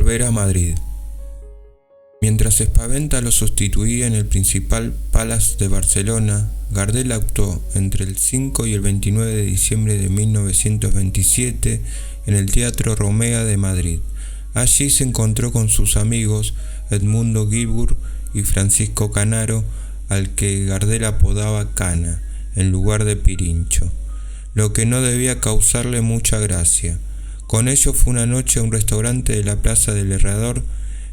volver a Madrid. Mientras Espaventa lo sustituía en el Principal Palace de Barcelona, Gardel actuó entre el 5 y el 29 de diciembre de 1927 en el Teatro Romea de Madrid. Allí se encontró con sus amigos Edmundo Guibur y Francisco Canaro, al que Gardel apodaba Cana, en lugar de Pirincho, lo que no debía causarle mucha gracia. Con ellos fue una noche a un restaurante de la Plaza del Herrador.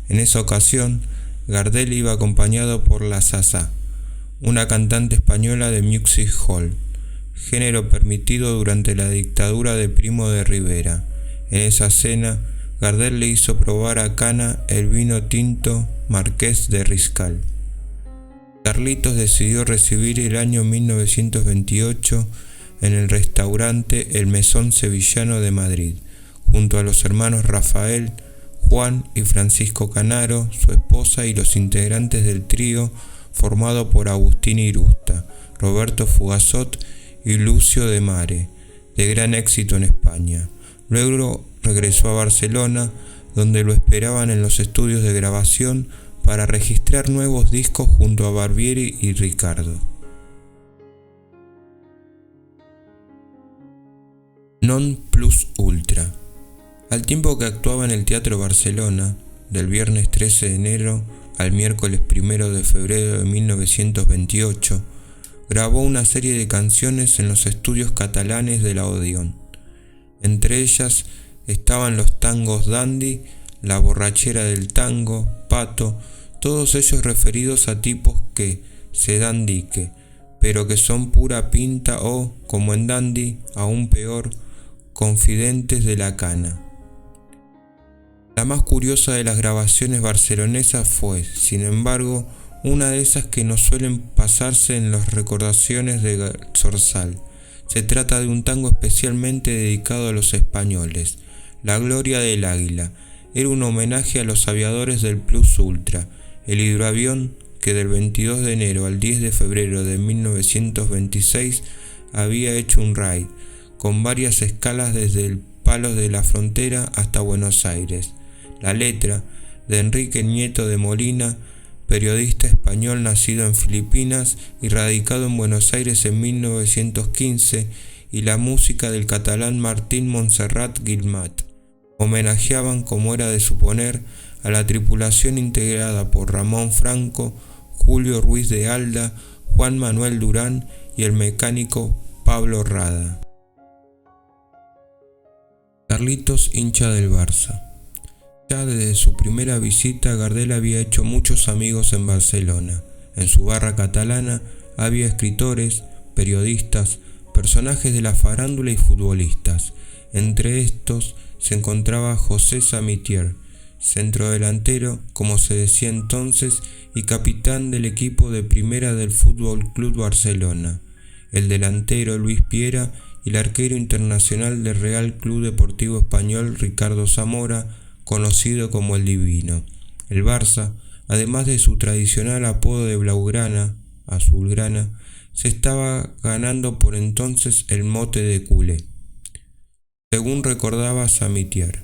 En esa ocasión, Gardel iba acompañado por la Sasá, una cantante española de music hall, género permitido durante la dictadura de Primo de Rivera. En esa cena, Gardel le hizo probar a Cana el vino tinto Marqués de Riscal. Carlitos decidió recibir el año 1928 en el restaurante El Mesón Sevillano de Madrid, junto a los hermanos Rafael, Juan y Francisco Canaro, su esposa y los integrantes del trío formado por Agustín Irusta, Roberto Fugazot y Lucio de Mare, de gran éxito en España. Luego regresó a Barcelona, donde lo esperaban en los estudios de grabación para registrar nuevos discos junto a Barbieri y Ricardo. Non plus ultra. Al tiempo que actuaba en el Teatro Barcelona, del viernes 13 de enero al miércoles 1 de febrero de 1928, grabó una serie de canciones en los estudios catalanes de la Odeón. Entre ellas estaban los tangos Dandy, La borrachera del tango, Pato, todos ellos referidos a tipos que se dan dique, pero que son pura pinta o, como en Dandy, aún peor, confidentes de la cana. La más curiosa de las grabaciones barcelonesas fue, sin embargo, una de esas que no suelen pasarse en las recordaciones de Zorzal. Se trata de un tango especialmente dedicado a los españoles, La gloria del águila. Era un homenaje a los aviadores del Plus Ultra, el hidroavión que del 22 de enero al 10 de febrero de 1926 había hecho un raid, con varias escalas desde el Palos de la Frontera hasta Buenos Aires. La letra, de Enrique Nieto de Molina, periodista español nacido en Filipinas y radicado en Buenos Aires en 1915, y la música del catalán Martín Montserrat Guilmat, homenajeaban, como era de suponer, a la tripulación integrada por Ramón Franco, Julio Ruiz de Alda, Juan Manuel Durán y el mecánico Pablo Rada. Carlitos, hincha del Barça. Ya desde su primera visita, Gardel había hecho muchos amigos en Barcelona. En su barra catalana había escritores, periodistas, personajes de la farándula y futbolistas. Entre estos se encontraba José Samitier, centrodelantero, como se decía entonces, y capitán del equipo de primera del Fútbol Club Barcelona, el delantero Luis Piera y el arquero internacional del Real Club Deportivo Español Ricardo Zamora, conocido como el Divino. El Barça, además de su tradicional apodo de Blaugrana, azulgrana, se estaba ganando por entonces el mote de culé, según recordaba Samitier.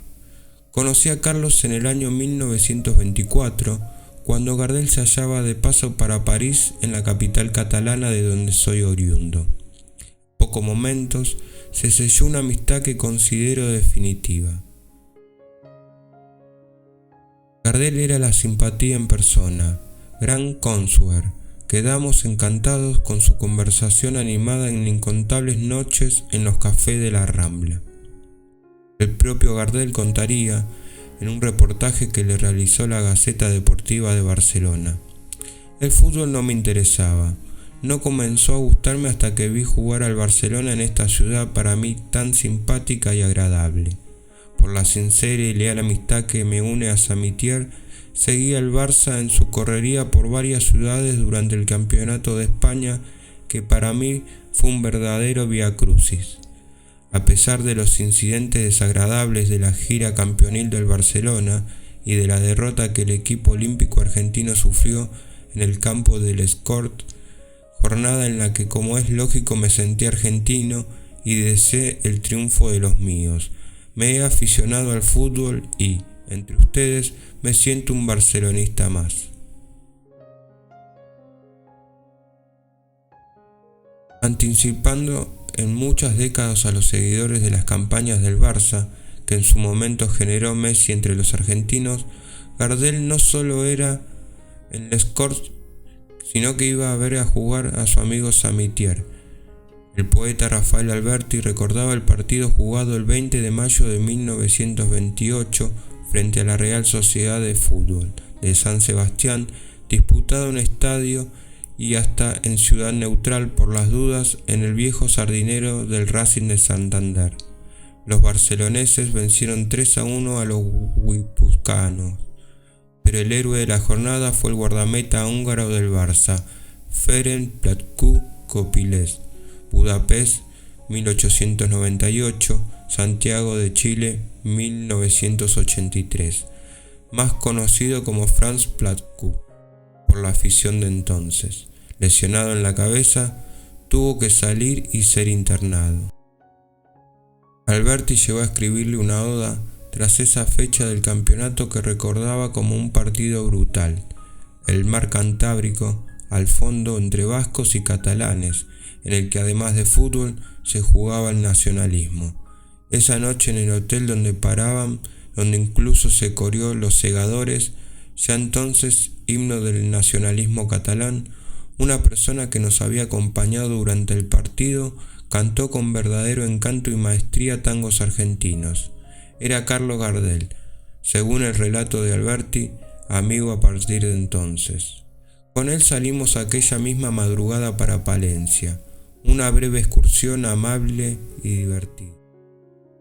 Conocí a Carlos en el año 1924, cuando Gardel se hallaba de paso para París, en la capital catalana de donde soy oriundo. En pocos momentos se selló una amistad que considero definitiva. Gardel era la simpatía en persona, gran consuer. Quedamos encantados con su conversación animada en incontables noches en los cafés de la Rambla. El propio Gardel contaría, en un reportaje que le realizó la Gaceta Deportiva de Barcelona: el fútbol no me interesaba, no comenzó a gustarme hasta que vi jugar al Barcelona en esta ciudad para mí tan simpática y agradable. Por la sincera y leal amistad que me une a Samitier, seguí al Barça en su correría por varias ciudades durante el Campeonato de España, que para mí fue un verdadero viacrucis. A pesar de los incidentes desagradables de la gira campeonil del Barcelona y de la derrota que el equipo olímpico argentino sufrió en el campo del Escort, jornada en la que, como es lógico, me sentí argentino y deseé el triunfo de los míos, me he aficionado al fútbol y, Entre ustedes me siento un barcelonista más. Anticipando en muchas décadas a los seguidores de las campañas del Barça, que en su momento generó Messi entre los argentinos, Gardel no solo era en Les Corts, sino que iba a ver a jugar a su amigo Samitier. El poeta Rafael Alberti recordaba el partido jugado el 20 de mayo de 1928 frente a la Real Sociedad de Fútbol de San Sebastián, disputado en estadio y hasta en ciudad neutral por las dudas en el viejo sardinero del Racing de Santander. Los barceloneses vencieron 3-1 a los guipuzcoanos, pero el héroe de la jornada fue el guardameta húngaro del Barça, Ferenc Puskás, Budapest 1898, Santiago de Chile 1983, más conocido como Franz Puskás por la afición de entonces. Lesionado en la cabeza, tuvo que salir y ser internado. Alberti llegó a escribirle una oda tras esa fecha del campeonato que recordaba como un partido brutal, el mar Cantábrico al fondo entre vascos y catalanes, en el que además de fútbol se jugaba el nacionalismo. Esa noche en el hotel donde paraban, donde incluso se coreó Los Segadores, ya entonces himno del nacionalismo catalán, una persona que nos había acompañado durante el partido cantó con verdadero encanto y maestría tangos argentinos. Era Carlos Gardel, según el relato de Alberti, amigo a partir de entonces. Con él salimos aquella misma madrugada para Palencia, una breve excursión amable y divertida.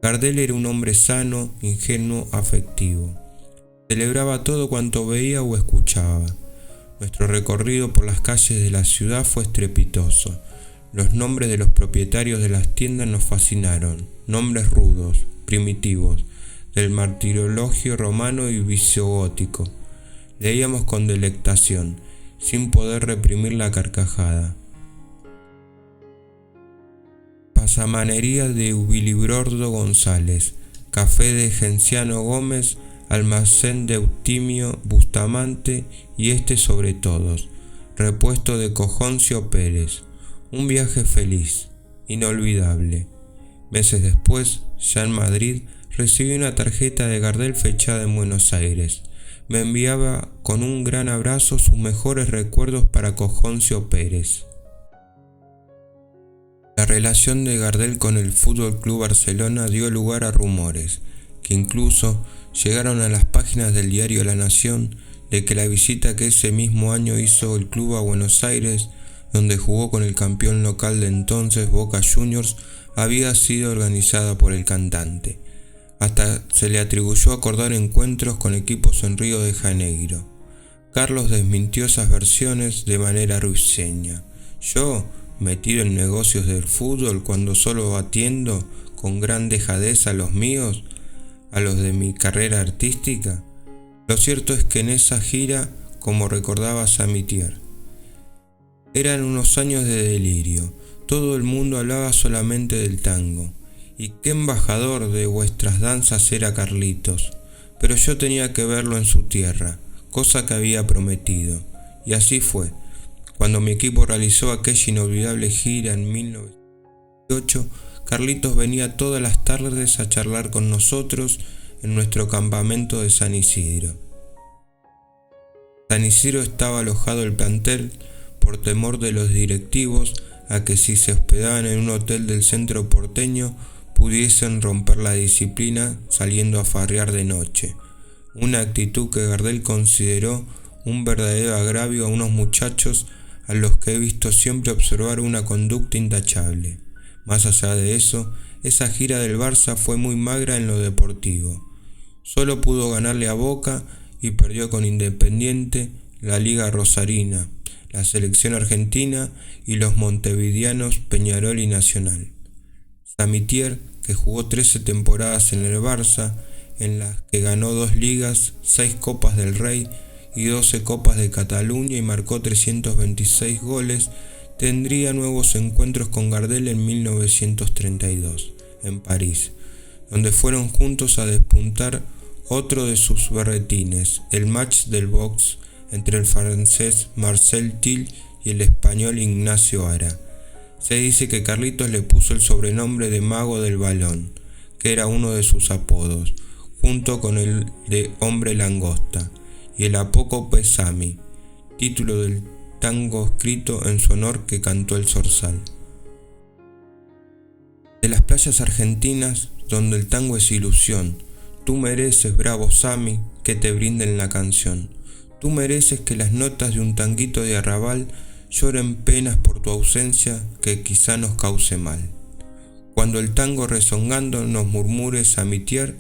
Gardel era un hombre sano, ingenuo, afectivo. Celebraba todo cuanto veía o escuchaba. Nuestro recorrido por las calles de la ciudad fue estrepitoso. Los nombres de los propietarios de las tiendas nos fascinaron, nombres rudos, primitivos, del martirologio romano y visigótico. Leíamos con delectación, sin poder reprimir la carcajada. Pasamanería de Ubilibrordo González, café de Genciano Gómez, almacén de Eutimio Bustamante y sobre todos, repuesto de Cojoncio Pérez. Un viaje feliz, inolvidable. Meses después, ya en Madrid, recibí una tarjeta de Gardel fechada en Buenos Aires. Me enviaba con un gran abrazo sus mejores recuerdos para Cojoncio Pérez. La relación de Gardel con el Fútbol Club Barcelona dio lugar a rumores, que incluso llegaron a las páginas del diario La Nación, de que la visita que ese mismo año hizo el club a Buenos Aires, donde jugó con el campeón local de entonces Boca Juniors, había sido organizada por el cantante. Hasta se le atribuyó acordar encuentros con equipos en Río de Janeiro. Carlos desmintió esas versiones de manera risueña. Yo, metido en negocios del fútbol cuando solo atiendo con gran dejadez a los míos, a los de mi carrera artística. Lo cierto es que en esa gira, como recordaba Samitier, eran unos años de delirio. Todo el mundo hablaba solamente del tango. Y qué embajador de vuestras danzas era Carlitos. Pero yo tenía que verlo en su tierra, cosa que había prometido. Y así fue. Cuando mi equipo realizó aquella inolvidable gira en 1998, Carlitos venía todas las tardes a charlar con nosotros en nuestro campamento de San Isidro. San Isidro estaba alojado el plantel por temor de los directivos a que si se hospedaban en un hotel del centro porteño pudiesen romper la disciplina saliendo a farrear de noche, una actitud que Gardel consideró un verdadero agravio a unos muchachos a los que he visto siempre observar una conducta intachable. Más allá de eso, esa gira del Barça fue muy magra en lo deportivo. Solo pudo ganarle a Boca y perdió con Independiente, la Liga Rosarina, la selección argentina y los montevideanos Peñarol y Nacional. Samitier, que jugó 13 temporadas en el Barça, en las que ganó 2 ligas, 6 Copas del Rey y 12 Copas de Cataluña y marcó 326 goles, tendría nuevos encuentros con Gardel en 1932, en París, donde fueron juntos a despuntar otro de sus berretines, el match del box entre el francés Marcel Thill y el español Ignacio Ara. Se dice que Carlitos le puso el sobrenombre de Mago del Balón, que era uno de sus apodos, junto con el de Hombre Langosta y el apócope Sami, título del tango escrito en su honor que cantó el Zorzal. De las playas argentinas, donde el tango es ilusión, tú mereces, bravo Sami, que te brinden la canción. Tú mereces que las notas de un tanguito de arrabal lloren penas por tu ausencia que quizá nos cause mal. Cuando el tango rezongando nos murmure Samitier,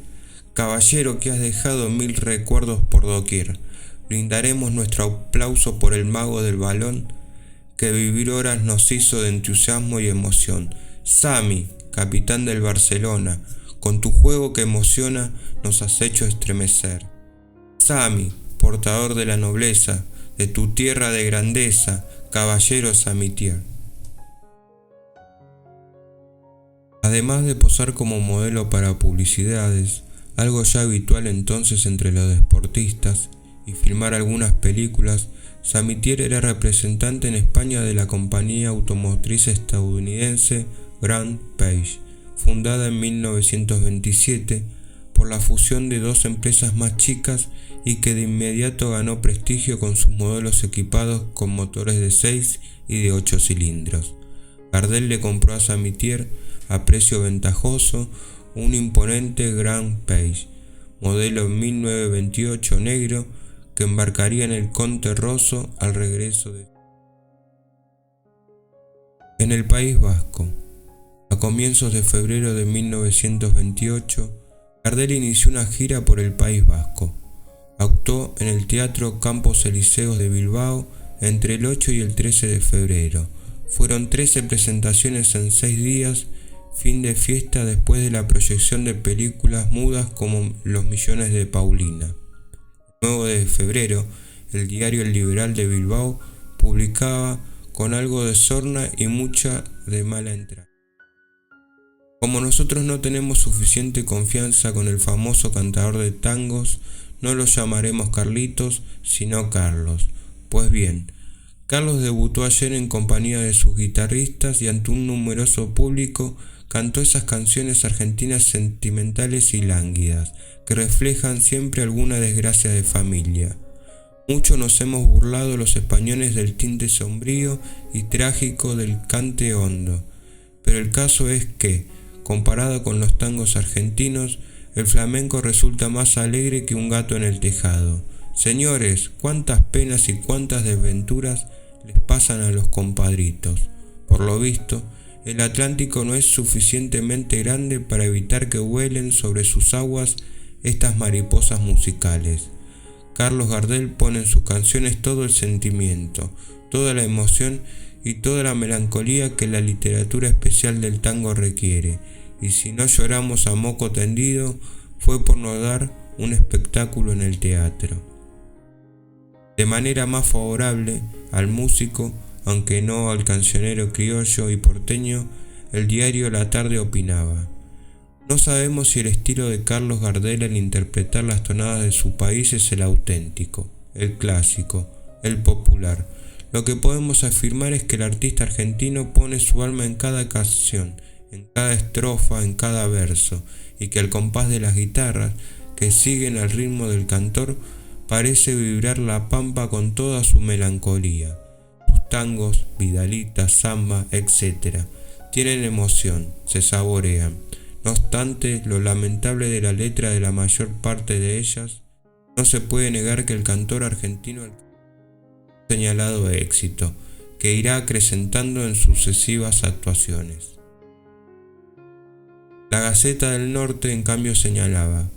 caballero que has dejado 1000 recuerdos por doquier, brindaremos nuestro aplauso por el mago del balón que vivir horas nos hizo de entusiasmo y emoción. Sami, capitán del Barcelona, con tu juego que emociona nos has hecho estremecer. Sami, portador de la nobleza, de tu tierra de grandeza, caballero Samitier. Además de posar como modelo para publicidades, algo ya habitual entonces entre los deportistas, y filmar algunas películas, Samitier era representante en España de la compañía automotriz estadounidense Grand Page, fundada en 1927 por la fusión de dos empresas más chicas y que de inmediato ganó prestigio con sus modelos equipados con motores de 6 y de 8 cilindros. Gardel le compró a Samitier a precio ventajoso un imponente Grand Page, modelo 1928 negro, que embarcaría en el Conte Rosso al regreso en el País Vasco. A comienzos de febrero de 1928, Gardel inició una gira por el País Vasco. Actuó en el Teatro Campos Elíseos de Bilbao entre el 8 y el 13 de febrero. Fueron 13 presentaciones en 6 días, fin de fiesta después de la proyección de películas mudas como Los Millones de Paulina. El 9 de febrero, el diario El Liberal de Bilbao publicaba con algo de sorna y mucha de mala entrada. Como nosotros no tenemos suficiente confianza con el famoso cantador de tangos, no lo llamaremos Carlitos, sino Carlos. Pues bien, Carlos debutó ayer en compañía de sus guitarristas y ante un numeroso público cantó esas canciones argentinas sentimentales y lánguidas, que reflejan siempre alguna desgracia de familia. Mucho nos hemos burlado los españoles del tinte sombrío y trágico del cante hondo, pero el caso es que, comparado con los tangos argentinos, el flamenco resulta más alegre que un gato en el tejado. Señores, cuántas penas y cuántas desventuras les pasan a los compadritos. Por lo visto, el Atlántico no es suficientemente grande para evitar que vuelen sobre sus aguas estas mariposas musicales. Carlos Gardel pone en sus canciones todo el sentimiento, toda la emoción y toda la melancolía que la literatura especial del tango requiere, y si no lloramos a moco tendido, fue por no dar un espectáculo en el teatro. De manera más favorable al músico, aunque no al cancionero criollo y porteño, el diario La Tarde opinaba: no sabemos si el estilo de Carlos Gardel al interpretar las tonadas de su país es el auténtico, el clásico, el popular. Lo que podemos afirmar es que el artista argentino pone su alma en cada canción, en cada estrofa, en cada verso, y que al compás de las guitarras, que siguen al ritmo del cantor, parece vibrar la pampa con toda su melancolía. Sus tangos, vidalitas, samba, etc. tienen emoción, se saborean. No obstante, lo lamentable de la letra de la mayor parte de ellas, no se puede negar que el cantor argentino alcanzó un señalado éxito, que irá acrecentando en sucesivas actuaciones. La Gaceta del Norte, en cambio, señalaba: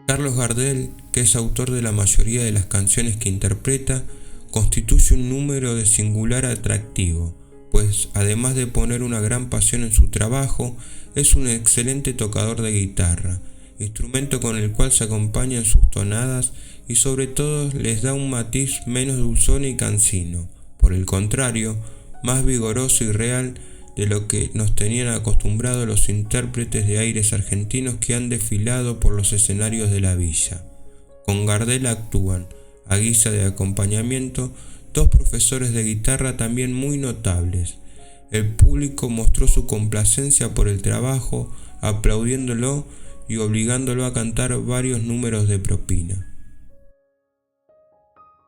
Carlos Gardel, que es autor de la mayoría de las canciones que interpreta, constituye un número de singular atractivo, pues además de poner una gran pasión en su trabajo, es un excelente tocador de guitarra, instrumento con el cual se acompañan sus tonadas y sobre todo les da un matiz menos dulzón y cansino, por el contrario, más vigoroso y real, de lo que nos tenían acostumbrados los intérpretes de aires argentinos que han desfilado por los escenarios de la villa. Con Gardel actúan, a guisa de acompañamiento, dos profesores de guitarra también muy notables. El público mostró su complacencia por el trabajo, aplaudiéndolo y obligándolo a cantar varios números de propina.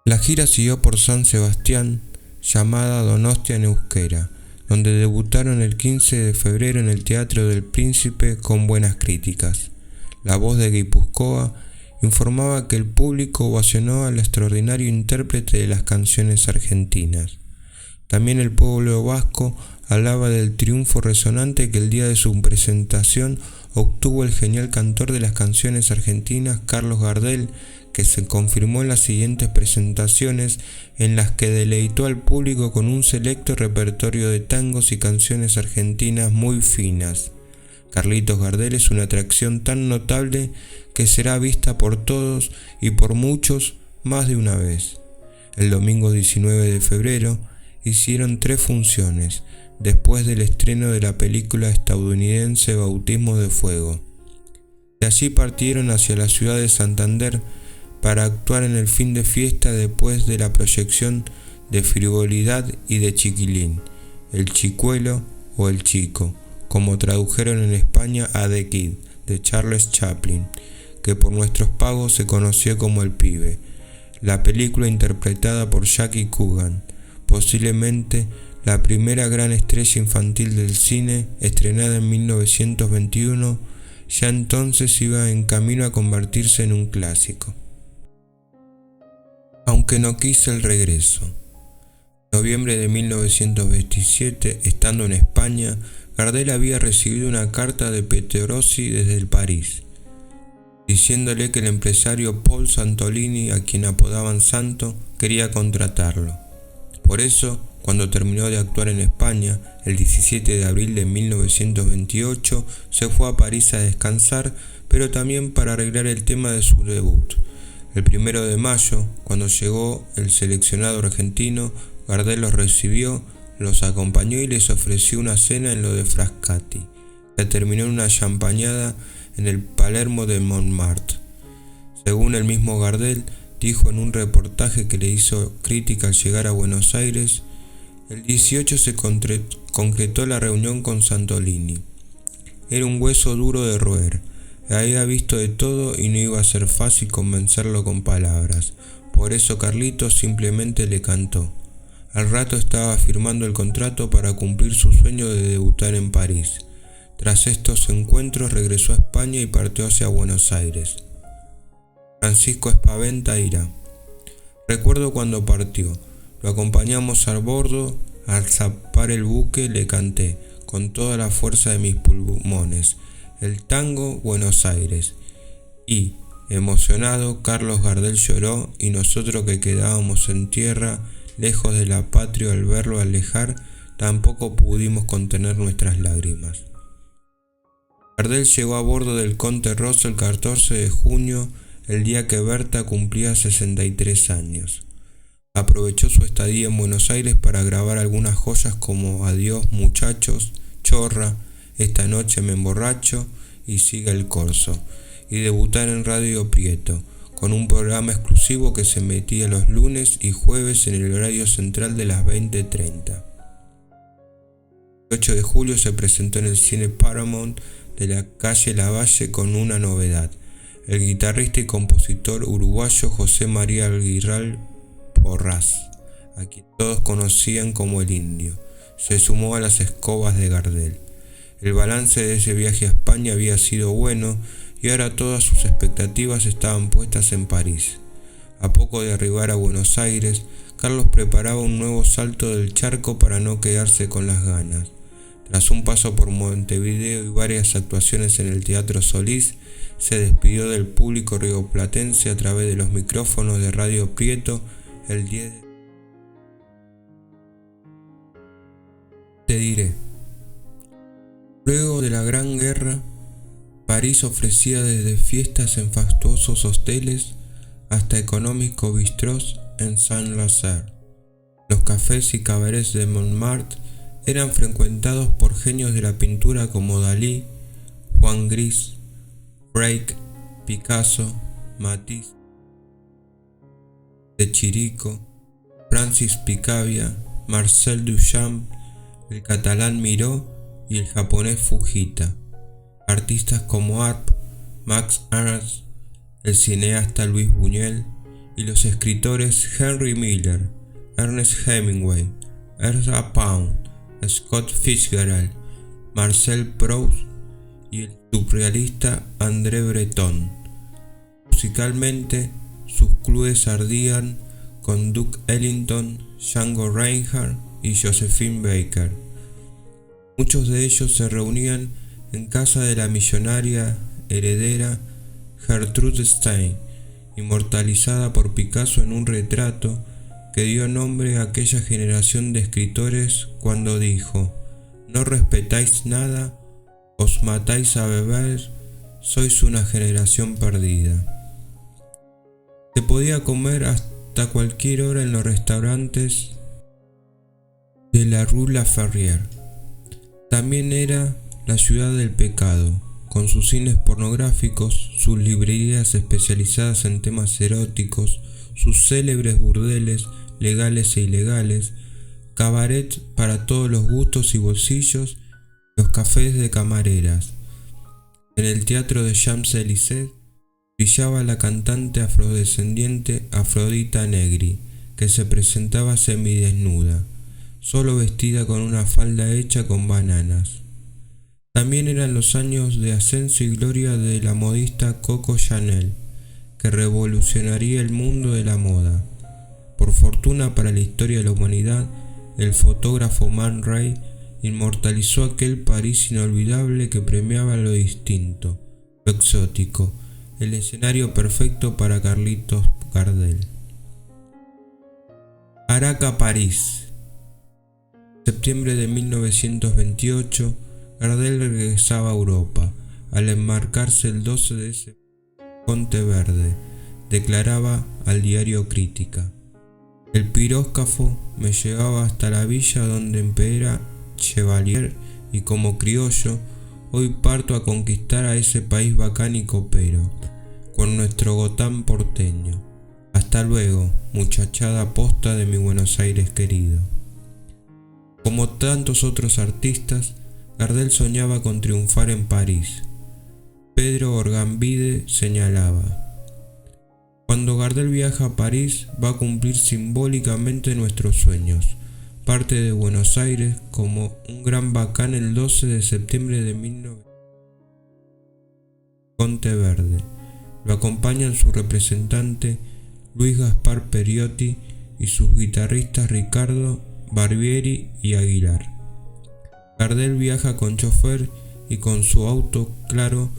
La gira siguió por San Sebastián, llamada Donostia en euskera, donde debutaron el 15 de febrero en el Teatro del Príncipe con buenas críticas. La Voz de Guipúzcoa informaba que el público ovacionó al extraordinario intérprete de las canciones argentinas. También el pueblo vasco hablaba del triunfo resonante que el día de su presentación obtuvo el genial cantor de las canciones argentinas Carlos Gardel, que se confirmó en las siguientes presentaciones, en las que deleitó al público con un selecto repertorio de tangos y canciones argentinas muy finas. Carlitos Gardel es una atracción tan notable que será vista por todos y por muchos más de una vez. El domingo 19 de febrero hicieron 3 funciones, después del estreno de la película estadounidense Bautismo de Fuego. De allí partieron hacia la ciudad de Santander para actuar en el fin de fiesta después de la proyección de Frivolidad y de Chiquilín, El Chicuelo o El Chico, como tradujeron en España a The Kid, de Charles Chaplin, que por nuestros pagos se conoció como El Pibe. La película interpretada por Jackie Coogan, posiblemente la primera gran estrella infantil del cine, estrenada en 1921, ya entonces iba en camino a convertirse en un clásico. Aunque no quise el regreso. En noviembre de 1927, estando en España, Gardel había recibido una carta de Peterossi desde el París, diciéndole que el empresario Paul Santolini, a quien apodaban Santo, quería contratarlo. Por eso, cuando terminó de actuar en España, el 17 de abril de 1928, se fue a París a descansar, pero también para arreglar el tema de su debut. El 1 de mayo, cuando llegó el seleccionado argentino, Gardel los recibió, los acompañó y les ofreció una cena en lo de Frascati, que terminó en una champañada en el Palermo de Montmartre. Según el mismo Gardel, dijo en un reportaje que le hizo crítica al llegar a Buenos Aires, el 18 se concretó la reunión con Santolini. Era un hueso duro de roer. Había visto de todo y no iba a ser fácil convencerlo con palabras. Por eso Carlitos simplemente le cantó. Al rato estaba firmando el contrato para cumplir su sueño de debutar en París. Tras estos encuentros regresó a España y partió hacia Buenos Aires. Francisco Espaventa dirá: recuerdo cuando partió, lo acompañamos a bordo, al zarpar el buque le canté, con toda la fuerza de mis pulmones, el tango Buenos Aires. Y, emocionado, Carlos Gardel lloró y nosotros que quedábamos en tierra, lejos de la patria al verlo alejar, tampoco pudimos contener nuestras lágrimas. Gardel llegó a bordo del Conte Rosso el 14 de junio, el día que Berta cumplía 63 años. Aprovechó su estadía en Buenos Aires para grabar algunas joyas como Adiós muchachos, Chorra, Esta noche me emborracho y Siga el corso, y debutar en Radio Prieto, con un programa exclusivo que se emitía los lunes y jueves en el horario central de las 20:30. El 8 de julio se presentó en el Cine Paramount de la calle Lavalle con una novedad: el guitarrista y compositor uruguayo José María Aguirral Porras, a quien todos conocían como el Indio, se sumó a las escobas de Gardel. El balance de ese viaje a España había sido bueno y ahora todas sus expectativas estaban puestas en París. A poco de arribar a Buenos Aires, Carlos preparaba un nuevo salto del charco para no quedarse con las ganas. Tras un paso por Montevideo y varias actuaciones en el Teatro Solís, se despidió del público rioplatense a través de los micrófonos de Radio Prieto el 10 de... Te diré. Luego de la Gran Guerra, París ofrecía desde fiestas en fastuosos hoteles hasta económicos bistrós en Saint-Lazare. Los cafés y cabarets de Montmartre eran frecuentados por genios de la pintura como Dalí, Juan Gris, Braque, Picasso, Matisse, de Chirico, Francis Picabia, Marcel Duchamp, el catalán Miró y el japonés Fujita, artistas como Arp, Max Ernst, el cineasta Luis Buñuel y los escritores Henry Miller, Ernest Hemingway, Ezra Pound, Scott Fitzgerald, Marcel Proust y el surrealista André Breton. Musicalmente, sus clubes ardían con Duke Ellington, Django Reinhardt y Josephine Baker. Muchos de ellos se reunían en casa de la millonaria heredera Gertrude Stein, inmortalizada por Picasso en un retrato que dio nombre a aquella generación de escritores cuando dijo: «No respetáis nada, os matáis a beber, sois una generación perdida». Se podía comer hasta cualquier hora en los restaurantes de la Rue La Ferrière. También era la ciudad del pecado, con sus cines pornográficos, sus librerías especializadas en temas eróticos, sus célebres burdeles legales e ilegales, cabarets para todos los gustos y bolsillos, los cafés de camareras. En el teatro de Champs-Élysées brillaba la cantante afrodescendiente Afrodita Negri, que se presentaba semidesnuda, solo vestida con una falda hecha con bananas. También eran los años de ascenso y gloria de la modista Coco Chanel, que revolucionaría el mundo de la moda. Por fortuna para la historia de la humanidad, el fotógrafo Man Ray inmortalizó aquel París inolvidable que premiaba lo distinto, lo exótico, el escenario perfecto para Carlitos Gardel. Araca, París. Septiembre de 1928, Gardel regresaba a Europa. Al enmarcarse el 12 de ese Ponte Verde, declaraba al diario Crítica: «El piróscafo me llevaba hasta la villa donde empera Chevalier y como criollo hoy parto a conquistar a ese país bacán y copero, con nuestro Gotán porteño. Hasta luego, muchachada posta de mi Buenos Aires querido». Como tantos otros artistas, Gardel soñaba con triunfar en París. Pedro Orgambide señalaba: «Cuando Gardel viaja a París va a cumplir simbólicamente nuestros sueños. Parte de Buenos Aires como un gran bacán el 12 de septiembre de 1900. Ponte Verde. Lo acompañan su representante Luis Gaspar Periotti y sus guitarristas Ricardo, Barbieri y Aguilar. Gardel viaja con chofer y con su auto claro,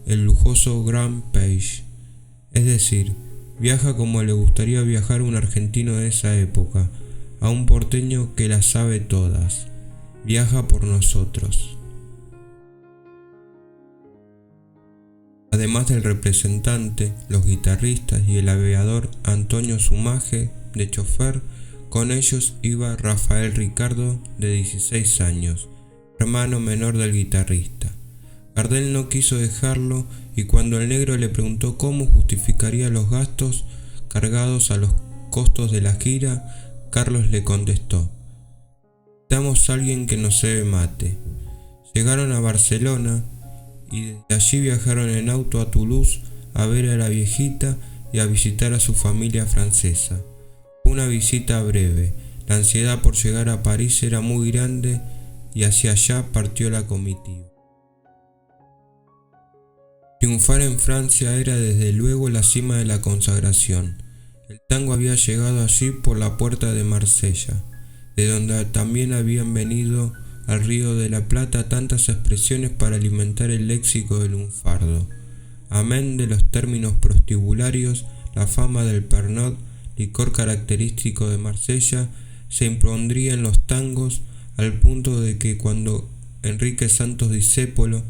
el lujoso Grand Page. Es decir, viaja como le gustaría viajar un argentino de esa época, a un porteño que las sabe todas. Viaja por nosotros». Además del representante, los guitarristas y el aviador Antonio Sumage, de chofer, con ellos iba Rafael Ricardo, de 16 años, hermano menor del guitarrista. Gardel no quiso dejarlo y cuando el negro le preguntó cómo justificaría los gastos cargados a los costos de la gira, Carlos le contestó: «Damos a alguien que nos cebe mate». Llegaron a Barcelona y desde allí viajaron en auto a Toulouse a ver a la viejita y a visitar a su familia francesa. Una visita breve, la ansiedad por llegar a París era muy grande y hacia allá partió la comitiva. Triunfar en Francia era desde luego la cima de la consagración. El tango había llegado allí por la puerta de Marsella, de donde también habían venido al Río de la Plata tantas expresiones para alimentar el léxico del lunfardo. Amén de los términos prostibularios, la fama del Pernod, licor característico de Marsella, se impondría en los tangos al punto de que cuando Enrique Santos Discépolo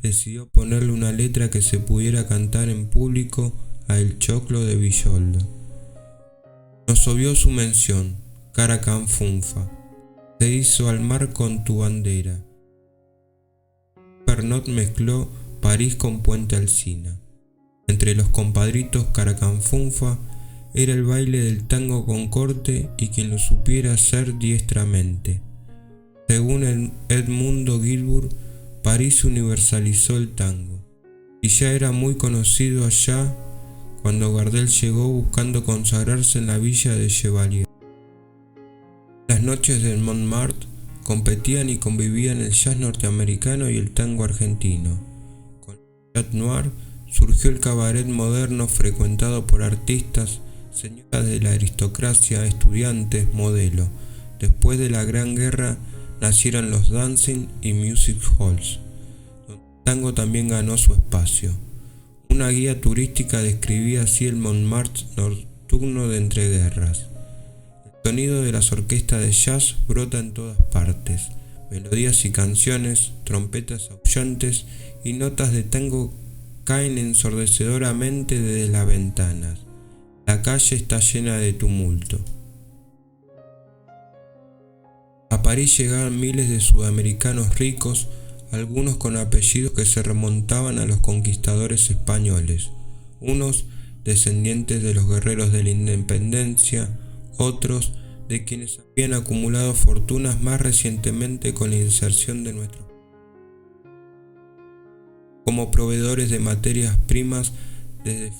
decidió ponerle una letra que se pudiera cantar en público a El Choclo de Villoldo. Nos obvió su mención, Caracan Funfa. se hizo al mar con tu bandera. Pernot mezcló París con Puente Alsina. Entre los compadritos Caracanfunfa era el baile del tango con corte y quien lo supiera hacer diestramente. Según Edmundo Gilbert, París universalizó el tango, y ya era muy conocido allá cuando Gardel llegó buscando consagrarse en la villa de Chevalier. Las noches del Montmartre competían y convivían el jazz norteamericano y el tango argentino. Con el Chat Noir surgió el cabaret moderno frecuentado por artistas, señoras de la aristocracia, estudiantes, modelo. Después de la Gran Guerra nacieron los dancing y music halls, donde el tango también ganó su espacio. Una guía turística describía así el Montmartre nocturno de entreguerras. El sonido de las orquestas de jazz brota en todas partes. Melodías y canciones, trompetas aullantes y notas de tango caen ensordecedoramente desde las ventanas. La calle está llena de tumulto. A París llegaban miles de sudamericanos ricos, algunos con apellidos que se remontaban a los conquistadores españoles, unos descendientes de los guerreros de la independencia, otros de quienes habían acumulado fortunas más recientemente con la inserción de nuestro país, como proveedores de materias primas desde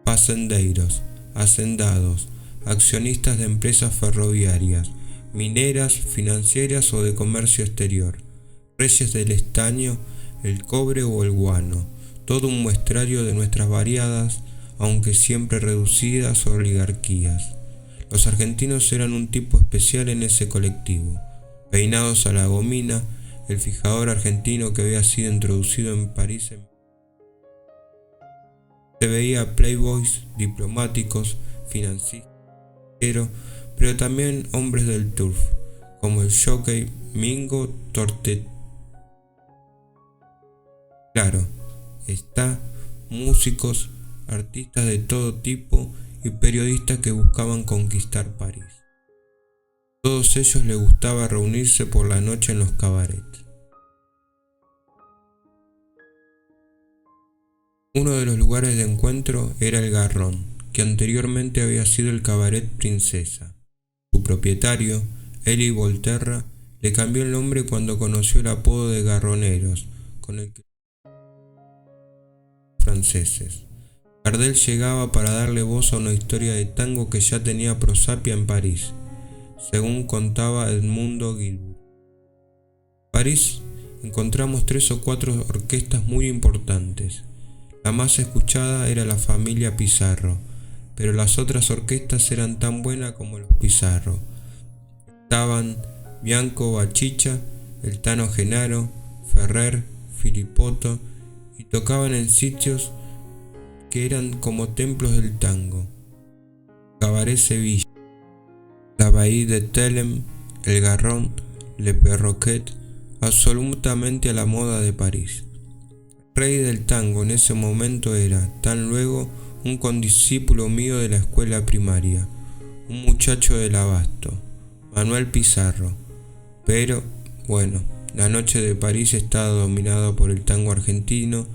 fazendeiros, hacendados, accionistas de empresas ferroviarias, mineras, financieras o de comercio exterior, reyes del estaño, el cobre o el guano, todo un muestrario de nuestras variadas, aunque siempre reducidas, oligarquías. Los argentinos eran un tipo especial en ese colectivo. Peinados a la gomina, el fijador argentino que había sido introducido en París se veía playboys, diplomáticos, financieros, pero también hombres del turf, como el jockey Mingo Tortet. Claro, está músicos, artistas de todo tipo y periodistas que buscaban conquistar París. Todos ellos les gustaba reunirse por la noche en los cabarets. Uno de los lugares de encuentro era el Garrón, que anteriormente había sido el Cabaret Princesa. Su propietario, Elie Volterra, le cambió el nombre cuando conoció el apodo de Garroneros, con el que franceses. Gardel llegaba para darle voz a una historia de tango que ya tenía prosapia en París, según contaba Edmundo Gilbert. En París encontramos 3 o 4 orquestas muy importantes. La más escuchada era la familia Pizarro, pero las otras orquestas eran tan buenas como los Pizarro. Estaban Bianco Bachicha, el Tano Genaro, Ferrer, Filipotto, y tocaban en sitios que eran como templos del tango. Cabaret Sevilla, la Bahía de Tellem, el Garrón, Le Perroquet, absolutamente a la moda de París. El rey del tango en ese momento era, tan luego, un condiscípulo mío de la escuela primaria, un muchacho del Abasto, Manuel Pizarro. Pero, bueno, la noche de París estaba dominada por el tango argentino,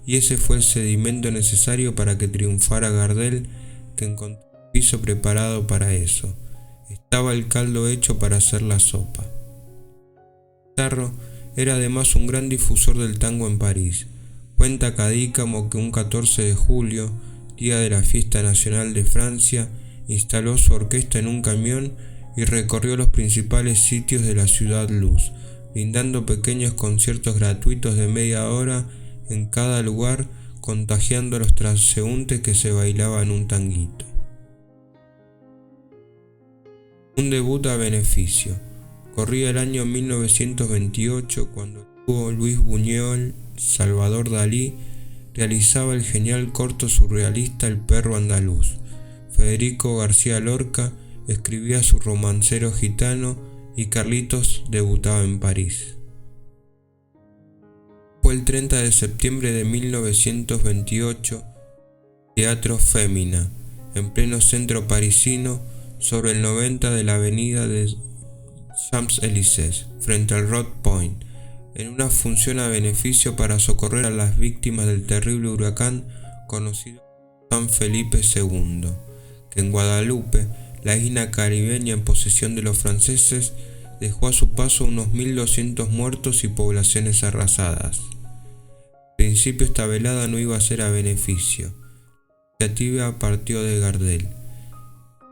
y ese fue el sedimento necesario para que triunfara Gardel, que encontró un piso preparado para eso. Estaba el caldo hecho para hacer la sopa. Pizarro era además un gran difusor del tango en París. Cuenta Cadícamo que un 14 de julio, día de la fiesta nacional de Francia, instaló su orquesta en un camión y recorrió los principales sitios de la ciudad luz, brindando pequeños conciertos gratuitos de media hora en cada lugar, contagiando a los transeúntes que se bailaban un tanguito. Un debut a beneficio. Corría el año 1928 cuando Luis Buñuel, Salvador Dalí, realizaba el genial corto surrealista El perro andaluz. Federico García Lorca escribía su romancero gitano y Carlitos debutaba en París. Fue el 30 de septiembre de 1928, Teatro Fémina, en pleno centro parisino, sobre el 90 de la avenida de Champs-Élysées, frente al Road Point, en una función a beneficio para socorrer a las víctimas del terrible huracán conocido como San Felipe II, que en Guadalupe, la isla caribeña en posesión de los franceses, dejó a su paso unos 1.200 muertos y poblaciones arrasadas. En principio esta velada no iba a ser a beneficio. La iniciativa partió de Gardel.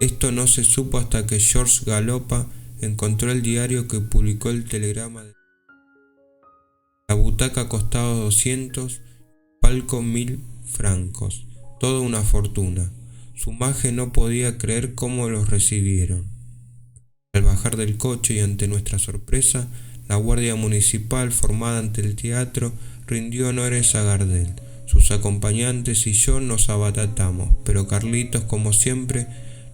Esto no se supo hasta que Georges Galopa encontró el diario que publicó el telegrama. La butaca costaba 200, el palco 1.000 francos, toda una fortuna. Su maje no podía creer cómo los recibieron. Al bajar del coche y ante nuestra sorpresa, la guardia municipal formada ante el teatro rindió honores a Gardel. Sus acompañantes y yo nos abatatamos, pero Carlitos, como siempre,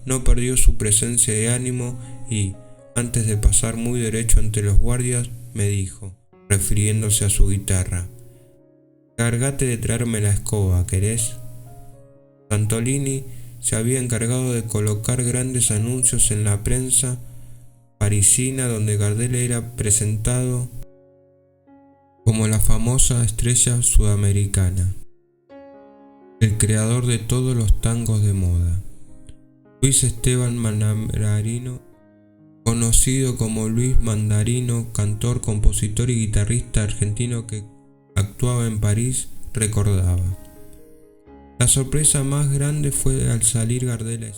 no perdió su presencia de ánimo y, antes de pasar muy derecho ante los guardias, me dijo, refiriéndose a su guitarra: «Cárgate de traerme la escoba, ¿querés?». Santolini se había encargado de colocar grandes anuncios en la prensa parisina donde Gardel era presentado como la famosa estrella sudamericana, el creador de todos los tangos de moda. Luis Esteban Mandarino, conocido como Luis Mandarino, cantor, compositor y guitarrista argentino que actuaba en París, recordaba: «La sorpresa más grande fue al salir Gardel.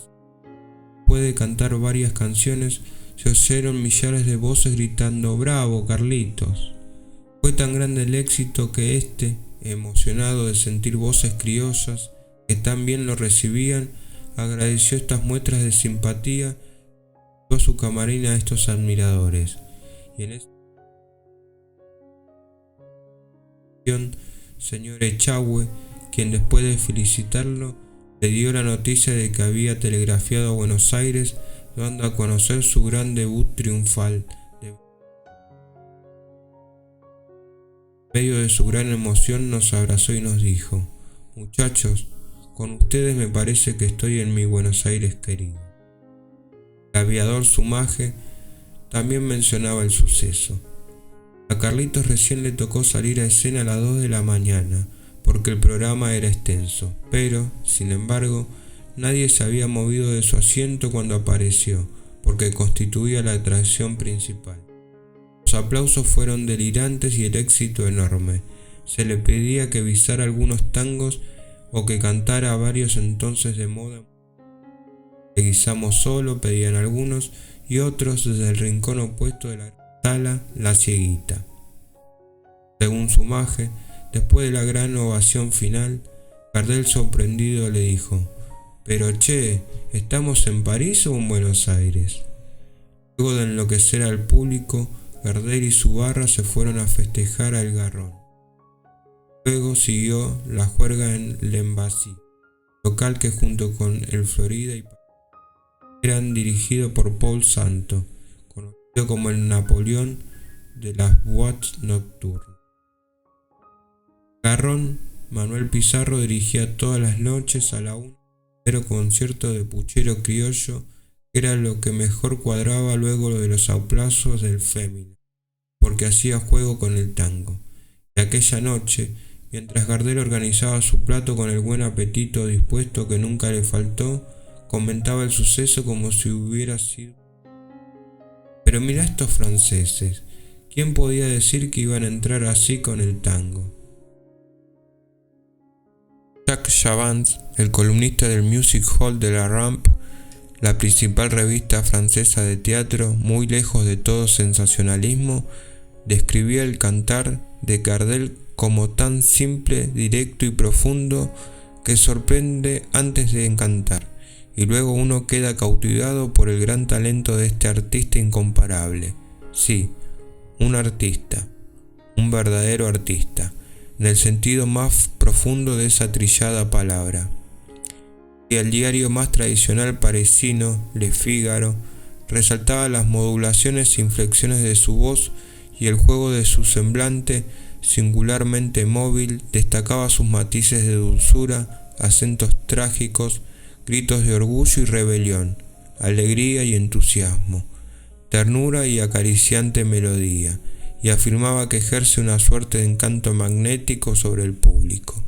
Después de cantar varias canciones, se oyeron millares de voces gritando: ¡Bravo, Carlitos!». Fue tan grande el éxito que emocionado de sentir voces criollas que tan bien lo recibían, agradeció estas muestras de simpatía y dio a su camarín a estos admiradores. Y en esta ocasión, señor Echagüe, quien después de felicitarlo, le dio la noticia de que había telegrafiado a Buenos Aires, dando a conocer su gran debut triunfal. En medio de su gran emoción nos abrazó y nos dijo: «Muchachos, con ustedes me parece que estoy en mi Buenos Aires querido». El aviador Sumaje también mencionaba el suceso. A Carlitos recién le tocó salir a escena a las 2 de la mañana, porque el programa era extenso, pero, sin embargo, nadie se había movido de su asiento cuando apareció, porque constituía la atracción principal. Los aplausos fueron delirantes y el éxito enorme. Se le pedía que visara algunos tangos o que cantara varios entonces de moda. Le guisamos solo, pedían algunos, y otros desde el rincón opuesto de la sala, La Cieguita. Según Sumaje, después de la gran ovación final, Gardel sorprendido le dijo: «Pero che, ¿estamos en París o en Buenos Aires?». Luego de enloquecer al público, Gardel y su barra se fueron a festejar al Garrón. Luego siguió la juerga en l'Embassy, local que junto con el Florida y eran dirigido por Paul Santo, conocido como el Napoleón de las boîtes nocturnas. Garrón, Manuel Pizarro dirigía todas las noches a la 1 un concierto de puchero criollo, que era lo que mejor cuadraba luego de los aplausos del fémina, porque hacía juego con el tango. Y aquella noche, mientras Gardel organizaba su plato con el buen apetito dispuesto que nunca le faltó, comentaba el suceso como si hubiera sido: «Pero mirá estos franceses, ¿quién podía decir que iban a entrar así con el tango?». Jacques Chavans, el columnista del Music Hall de la Rampe, la principal revista francesa de teatro, muy lejos de todo sensacionalismo, describía el cantar de Gardel como tan simple, directo y profundo que sorprende antes de encantar, y luego uno queda cautivado por el gran talento de este artista incomparable. Sí, un artista, un verdadero artista, en el sentido más profundo de esa trillada palabra. Y el diario más tradicional parisino, Le Figaro, resaltaba las modulaciones e inflexiones de su voz y el juego de su semblante singularmente móvil, destacaba sus matices de dulzura, acentos trágicos, gritos de orgullo y rebelión, alegría y entusiasmo, ternura y acariciante melodía, y afirmaba que ejerce una suerte de encanto magnético sobre el público.